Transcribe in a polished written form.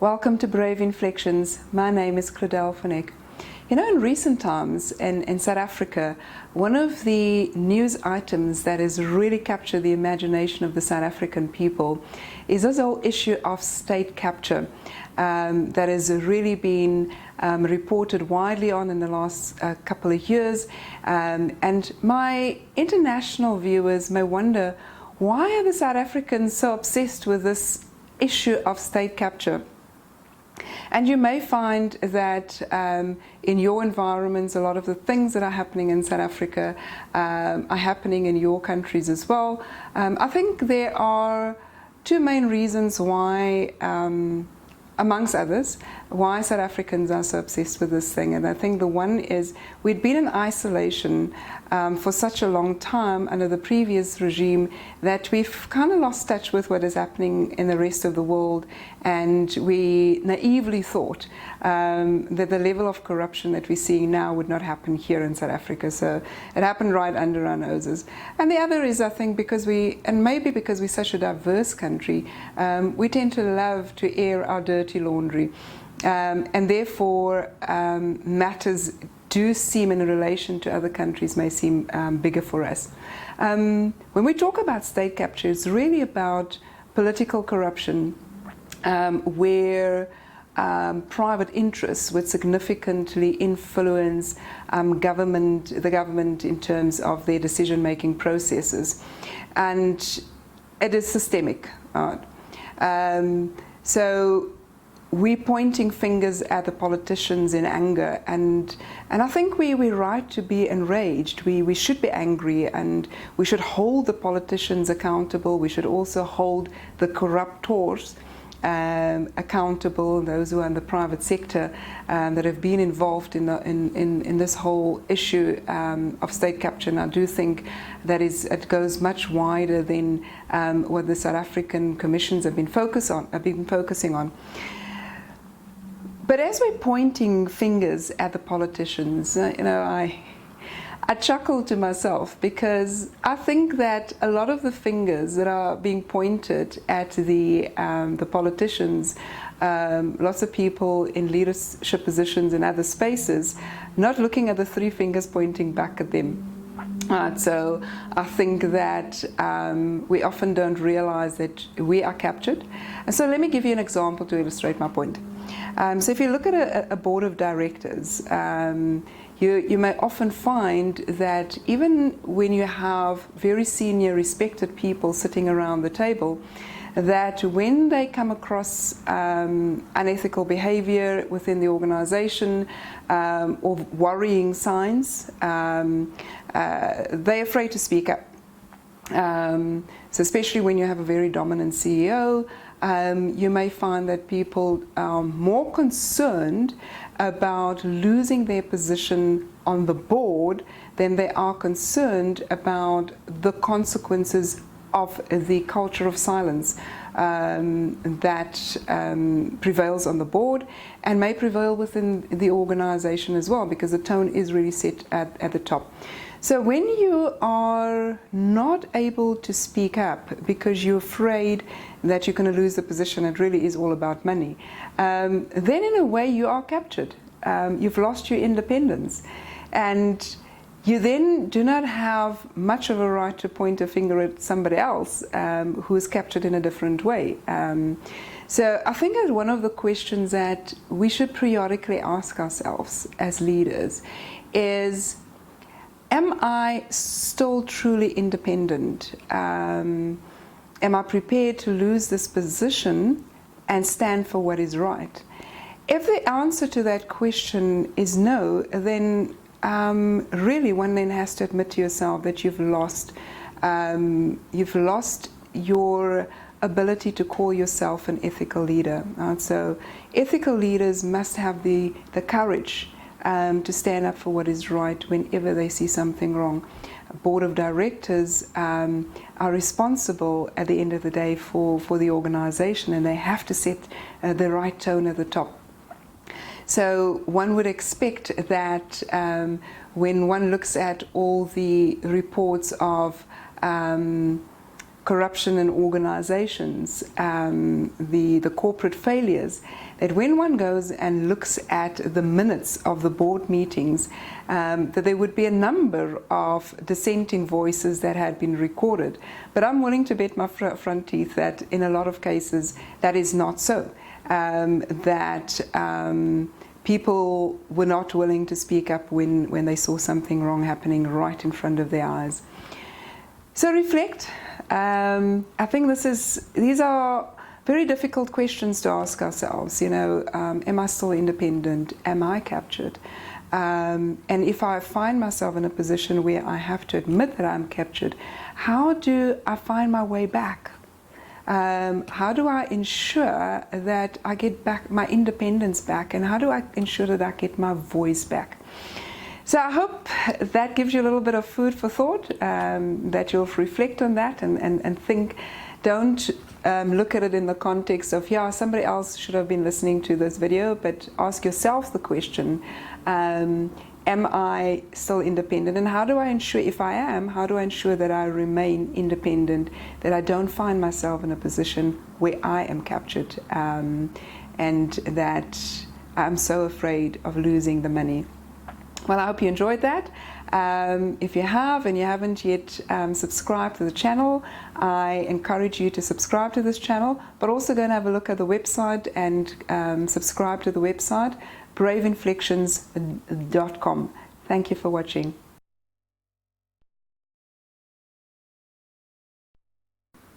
Welcome to Brave Inflexions. My name is Claudel van Eck. You know, in recent times in South Africa, one of the news items that has really captured the imagination of the South African people is this whole issue of state capture that has really been reported widely on in the last couple of years. And my international viewers may wonder, why are the South Africans so obsessed with this issue of state capture? And you may find that in your environments, a lot of the things that are happening in South Africa are happening in your countries as well. I think there are two main reasons why, amongst others, why South Africans are so obsessed with this thing. And I think the one is we'd been in isolation for such a long time under the previous regime that we've kind of lost touch with what is happening in the rest of the world, and we naively thought that the level of corruption that we're seeing now would not happen here in South Africa. So it happened right under our noses. And the other is, I think, because maybe because we're such a diverse country, we tend to love to air our dirty laundry. And therefore matters do seem, in relation to other countries, may seem bigger for us. When we talk about state capture, it's really about political corruption where private interests would significantly influence the government in terms of their decision-making processes. And it is systemic. So we're pointing fingers at the politicians in anger, and I think we're right to be enraged. We should be angry, and we should hold the politicians accountable. We should also hold the corruptors accountable, those who are in the private sector that have been involved in this whole issue of state capture. And I do think that it goes much wider than what the South African commissions have been focusing on. But as we're pointing fingers at the politicians, you know, I chuckle to myself, because I think that a lot of the fingers that are being pointed at the politicians, lots of people in leadership positions in other spaces, not looking at the three fingers pointing back at them. So I think that we often don't realize that we are captured. And so let me give you an example to illustrate my point. So if you look at a board of directors, you may often find that even when you have very senior, respected people sitting around the table, that when they come across unethical behaviour within the organisation or worrying signs, they're afraid to speak up. So especially when you have a very dominant CEO, you may find that people are more concerned about losing their position on the board than they are concerned about the consequences of the culture of silence that prevails on the board and may prevail within the organization as well, because the tone is really set at the top. So when you are not able to speak up because you're afraid that you're going to lose the position, it really is all about money, then in a way you are captured. You've lost your independence, and you then do not have much of a right to point a finger at somebody else who is captured in a different way. So I think that one of the questions that we should periodically ask ourselves as leaders is, am I still truly independent? Am I prepared to lose this position and stand for what is right? If the answer to that question is no, then really one then has to admit to yourself that you've lost your ability to call yourself an ethical leader. So ethical leaders must have the courage to stand up for what is right whenever they see something wrong. A board of directors are responsible at the end of the day for the organization, and they have to set the right tone at the top. So one would expect that when one looks at all the reports of corruption in organizations, the corporate failures, that when one goes and looks at the minutes of the board meetings, that there would be a number of dissenting voices that had been recorded. But I'm willing to bet my front teeth that in a lot of cases that is not so. People were not willing to speak up when they saw something wrong happening right in front of their eyes. So reflect. I think these are very difficult questions to ask ourselves. You know, am I still independent? Am I captured? And if I find myself in a position where I have to admit that I'm captured, how do I find my way back? How do I ensure that I get back my independence back, and how do I ensure that I get my voice back? So I hope that gives you a little bit of food for thought, that you'll reflect on that and think. Don't look at it in the context of, yeah, somebody else should have been listening to this video, but ask yourself the question, am I still independent? And how do I ensure, if I am, how do I ensure that I remain independent, that I don't find myself in a position where I am captured, and that I'm so afraid of losing the money? Well, I hope you enjoyed that. If you have and you haven't yet subscribed to the channel, I encourage you to subscribe to this channel, but also go and have a look at the website and subscribe to the website, braveinflexions.com. Thank you for watching.